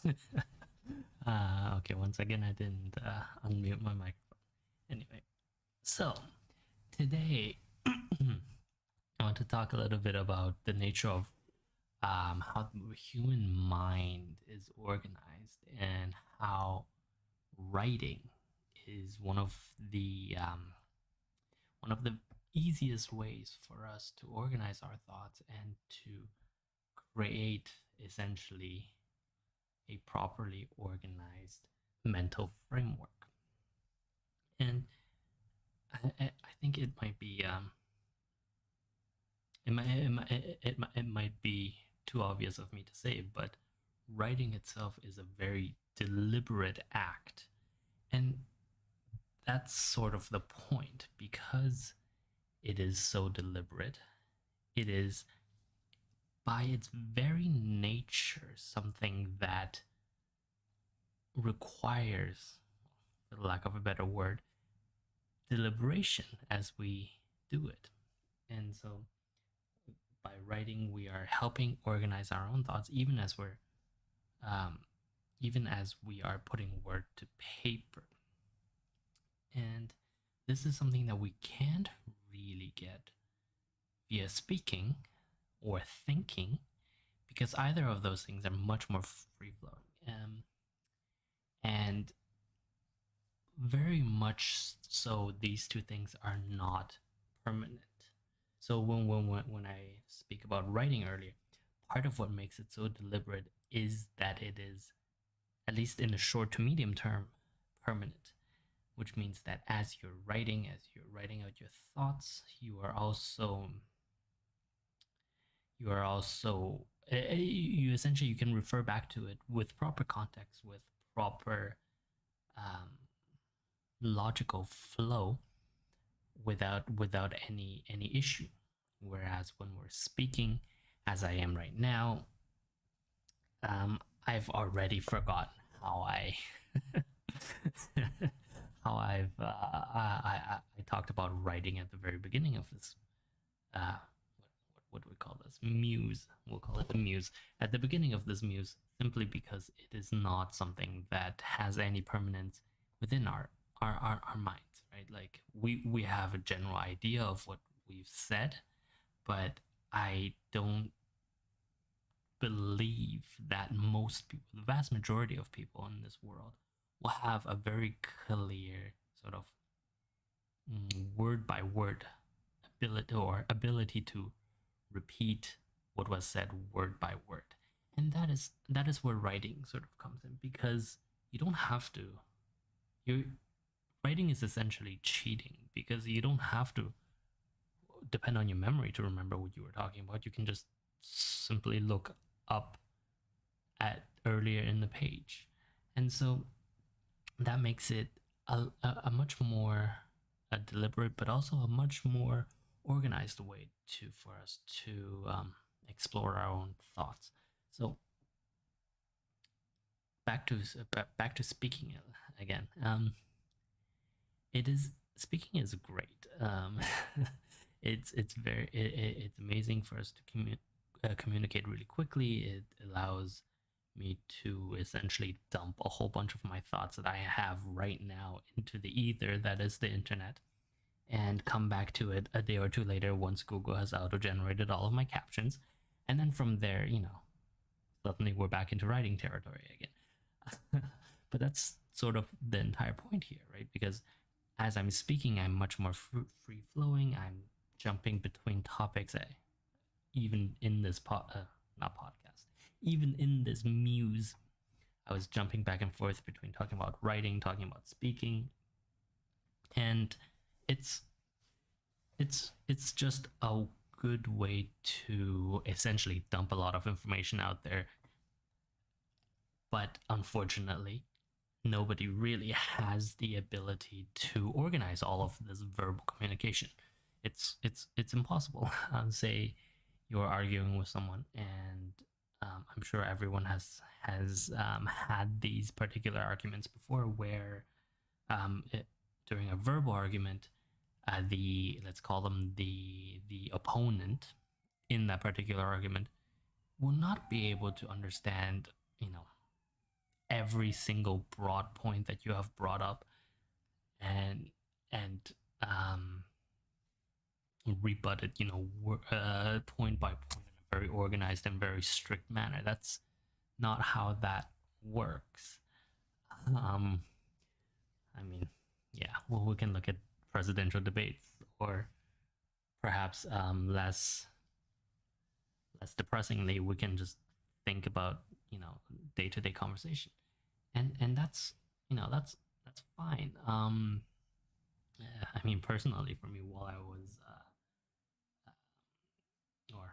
Okay, once again, I didn't unmute my microphone. Anyway, so today I want to talk a little bit about the nature of how the human mind is organized and how writing is one of the easiest ways for us to organize our thoughts and to create essentially a properly organized mental framework. And I think it might be it might be too obvious of me to say, but writing itself is a very deliberate act, and that's sort of the point because it is so deliberate. It is by its very nature something that requires, for the lack of a better word, deliberation as we do it. And so by writing, we are helping organize our own thoughts, um, even as we are putting word to paper. And this is something that we can't really get via speaking or thinking, because either of those things are much more free flowing. And very much so, these two things are not permanent. So when I speak about writing earlier, part of what makes it so deliberate is that it is, at least in the short to medium term, permanent. Which means that as you're writing out your thoughts, you essentially you can refer back to it with proper context, with proper um, logical flow, without any issue. Whereas when we're speaking, as I am right now, I've already forgotten how I how I talked about writing at the very beginning of this. Uh, what do we call this? Muse. We'll call it the muse. At the beginning of this muse, simply because it is not something that has any permanence within our minds, right? Like we have a general idea of what we've said, but I don't believe that most people, the vast majority of people in this world, will have a very clear sort of word by word ability to repeat what was said word by word. And that is where writing sort of comes in, because you don't have to. You Writing is essentially cheating because you don't have to depend on your memory to remember what you were talking about. You can just simply look up at earlier in the page. And so that makes it a much more a deliberate, but also a much more organized way to for us to explore our own thoughts. So back to back to speaking again. It is Speaking is great. It's amazing for us to communicate really quickly. It allows me to essentially dump a whole bunch of my thoughts that I have right now into the ether that is the internet, and come back to it a day or two later once Google has auto generated all of my captions. And then from there, suddenly we're back into writing territory again. But that's sort of the entire point here, right? Because as I'm speaking, I'm much more free flowing. I'm jumping between topics. Even in this not podcast, even in this muse, I was jumping back and forth between talking about writing, talking about speaking, and it's it's just a good way to essentially dump a lot of information out there. But unfortunately, nobody really has the ability to organize all of this verbal communication. It's impossible. Say you're arguing with someone, and I'm sure everyone has had these particular arguments before, where during a verbal argument, the let's call them the opponent in that particular argument will not be able to understand, you know, every single broad point that you have brought up, and and um, rebut it, point by point in a very organized and very strict manner. That's not how that works. Um, I mean, yeah, well, we can look at presidential debates, or perhaps less depressingly, we can just think about day to day conversation, and that's that's fine. I mean, personally, for me, while I was or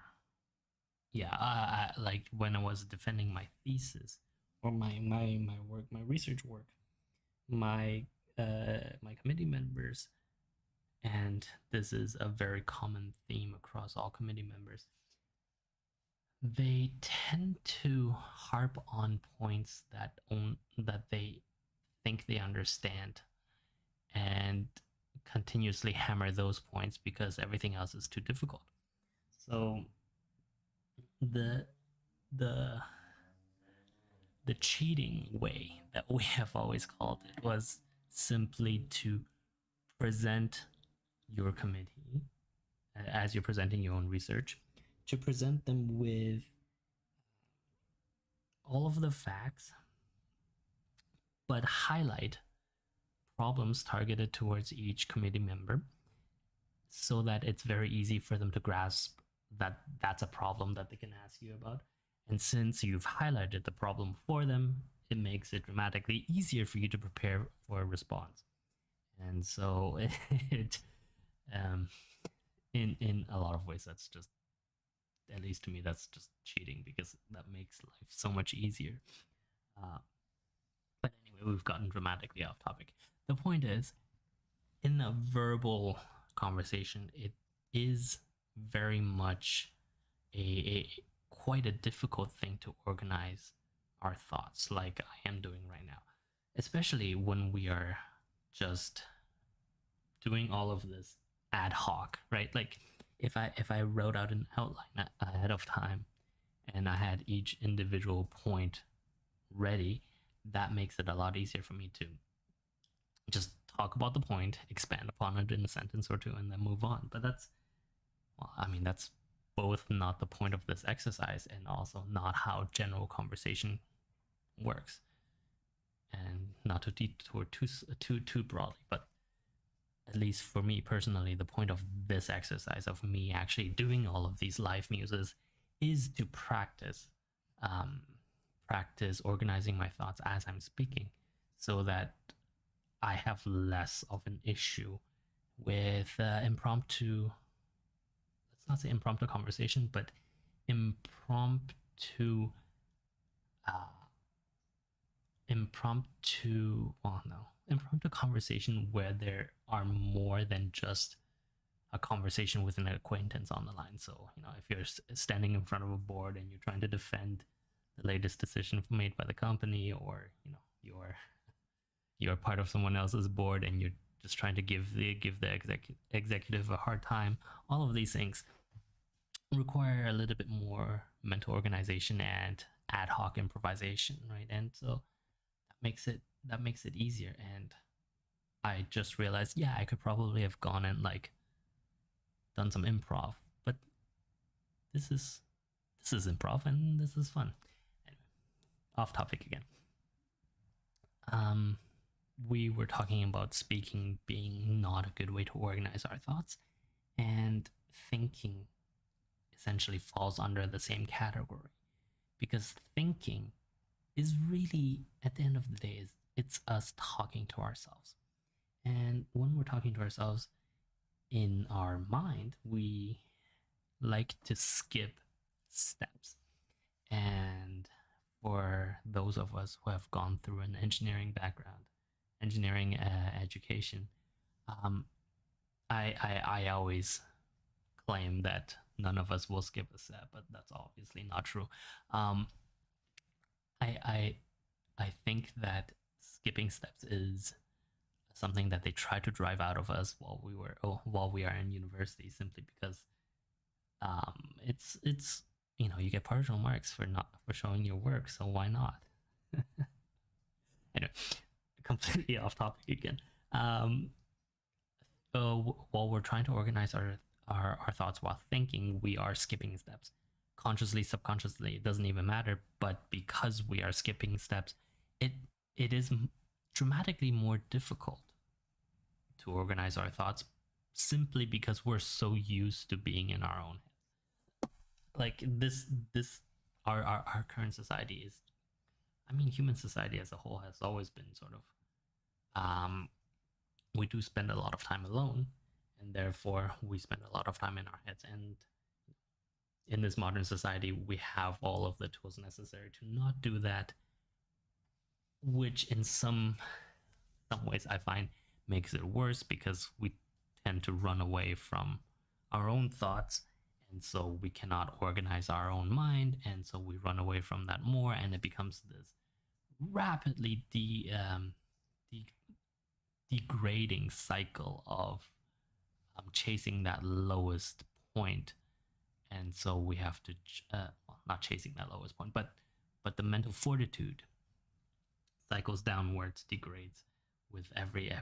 yeah, like when I was defending my thesis or my work, my research work, my committee members, and this is a very common theme across all committee members. They tend to harp on points that they think they understand, and continuously hammer those points because everything else is too difficult. So the the the cheating way that we have always called it was simply to present your committee, as you're presenting your own research, to present them with all of the facts, but highlight problems targeted towards each committee member so that it's very easy for them to grasp that that's a problem that they can ask you about. And since you've highlighted the problem for them, it makes it dramatically easier for you to prepare for a response. And so it in a lot of ways, that's just, at least to me, that's just cheating, because that makes life so much easier. Uh, but anyway, we've gotten dramatically off topic. The point is, in a verbal conversation, it is very much a quite a difficult thing to organize our thoughts, like I am doing right now, especially when we are just doing all of this ad hoc, right? Like if I wrote out an outline ahead of time and I had each individual point ready, that makes it a lot easier for me to just talk about the point, expand upon it in a sentence or two, and then move on. But that's, well, I mean, that's both not the point of this exercise and also not how general conversation works. And not to detour too broadly, but at least for me personally, the point of this exercise, of me actually doing all of these live muses, is to um, practice organizing my thoughts as I'm speaking, so that I have less of an issue with impromptu. Let's not say impromptu conversation, but impromptu. Uh, impromptu conversation where there are more than just a conversation with an acquaintance on the line. So, if you're standing in front of a board and you're trying to defend the latest decision made by the company, or you're part of someone else's board and you're just trying to give the executive a hard time, all of these things require a little bit more mental organization and ad hoc improvisation, right? And so that makes it easier. And I just realized, yeah, I could probably have gone and like done some improv, but this is improv and this is fun. Anyway, off topic again. We were talking about speaking being not a good way to organize our thoughts, and thinking essentially falls under the same category, because thinking is really, at the end of the day, it's us talking to ourselves. And when we're talking to ourselves in our mind, we like to skip steps. And for those of us who have gone through an engineering background, engineering education, I always claim that none of us will skip a step, but that's obviously not true. I I think that skipping steps is something that they try to drive out of us while we are in university, simply because it's you get partial marks for not for showing your work, so why not? completely off topic again. While we're trying to organize our thoughts while thinking, we are skipping steps. Consciously, subconsciously, it doesn't even matter. But because we are skipping steps, it it is dramatically more difficult to organize our thoughts simply because we're so used to being in our own head. Like this our current society is, I mean, human society as a whole has always been sort of we do spend a lot of time alone, and therefore we spend a lot of time in our heads. And in this modern society, we have all of the tools necessary to not do that, which in some ways I find makes it worse because we tend to run away from our own thoughts, and so we cannot organize our own mind, and so we run away from that more, and it becomes this rapidly degrading cycle of chasing that lowest point. And so we have to well, not chasing that lowest point, but the mental fortitude cycles downwards, degrades with every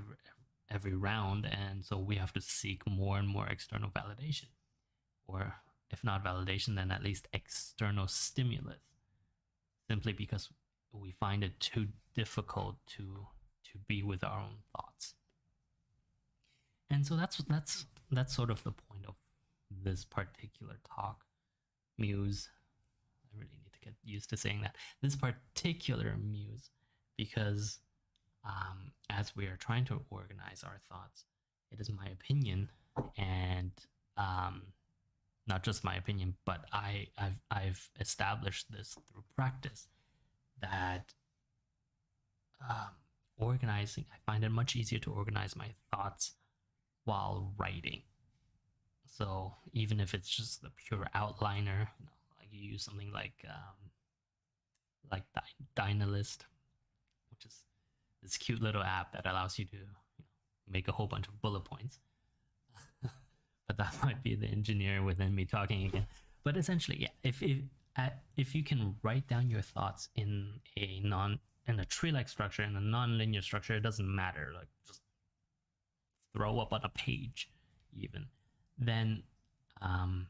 round, and so we have to seek more and more external validation, or if not validation, then at least external stimulus, simply because we find it too difficult to be with our own thoughts. And so that's sort of the point of this particular talk, Muse. I really need to get used to saying that. This particular Muse, because as we are trying to organize our thoughts, it is my opinion, and not just my opinion, but I've established this through practice, that organizing, I find it much easier to organize my thoughts while writing. So even if it's just the pure outliner, like you use something like Dynalist, which is this cute little app that allows you to make a whole bunch of bullet points. But that might be the engineer within me talking again. But essentially, yeah, if you can write down your thoughts in a tree-like structure, in a non-linear structure, it doesn't matter. Like just throw up on a page, even. Then, I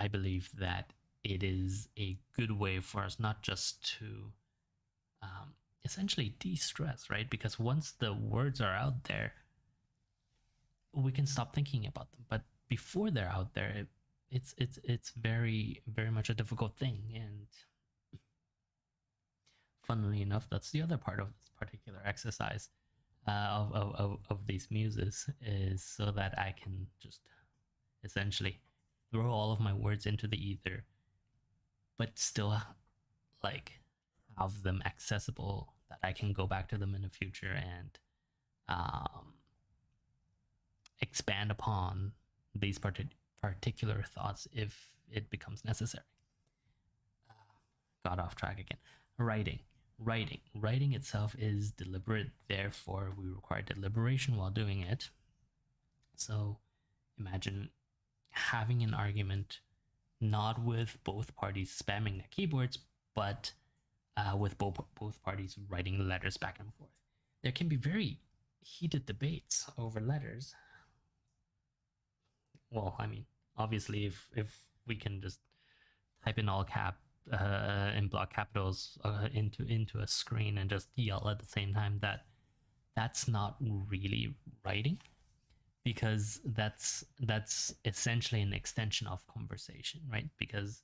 believe that it is a good way for us not just to essentially de-stress, right? Because once the words are out there, we can stop thinking about them. But before they're out there, it's very very much a difficult thing. And funnily enough, that's the other part of this particular exercise of these muses, is so that I can just essentially throw all of my words into the ether, but still like have them accessible, that I can go back to them in the future and expand upon these particular thoughts if it becomes necessary. Got off track again. Writing itself is deliberate, therefore we require deliberation while doing it. So imagine having an argument not with both parties spamming their keyboards, but with both parties writing letters back and forth. There can be very heated debates over letters. Well, I mean, obviously, if we can just type in all cap in block capitals into a screen and just yell at the same time, that's not really writing, because that's essentially an extension of conversation, right? Because,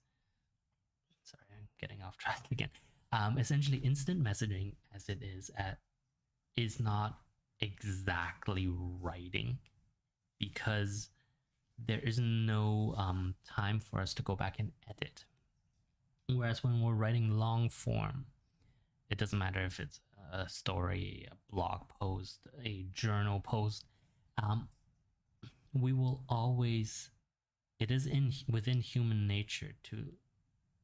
sorry, I'm getting off track again. Essentially, instant messaging, as it is not exactly writing, because there is no time for us to go back and edit. Whereas when we're writing long form, it doesn't matter if it's a story, a blog post, a journal post, we will always, it is within human nature to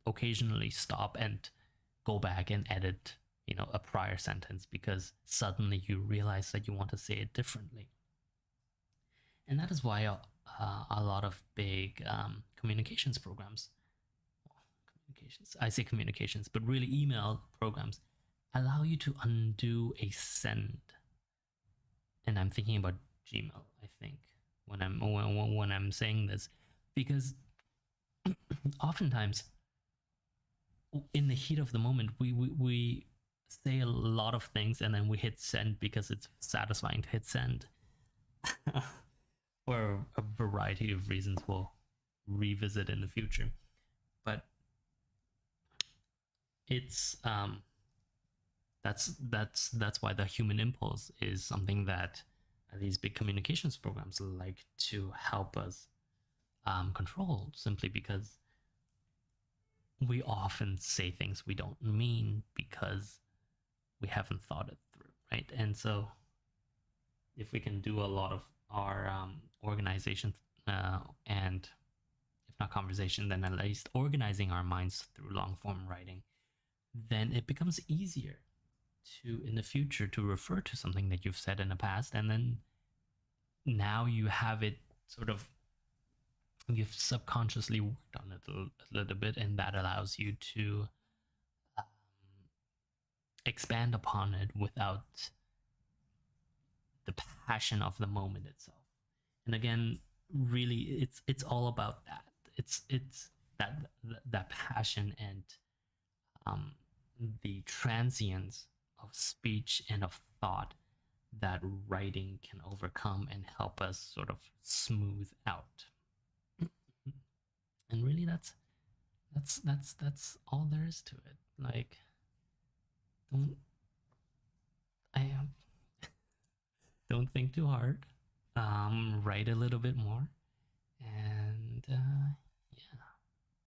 occasionally stop and go back and edit, a prior sentence, because suddenly you realize that you want to say it differently. And that is why a lot of big communications programs, I say communications, but really email programs, allow you to undo a send. And I'm thinking about Gmail, I think, when I'm saying this, because oftentimes in the heat of the moment we say a lot of things and then we hit send because it's satisfying to hit send. For a variety of reasons we'll revisit in the future. But it's that's why the human impulse is something that these big communications programs like to help us control, simply because we often say things we don't mean because we haven't thought it through, right? And so if we can do a lot of our organization and if not conversation, then at least organizing our minds through long form writing, then it becomes easier to in the future to refer to something that you've said in the past, and then now you have it sort of, you've subconsciously worked on it a little bit, and that allows you to um, expand upon it without the passion of the moment itself. And again, really, it's all about that. It's that passion and um, the transience of speech and of thought that writing can overcome and help us sort of smooth out. And really, that's all there is to it. Like, don't I don't think too hard. Write a little bit more, and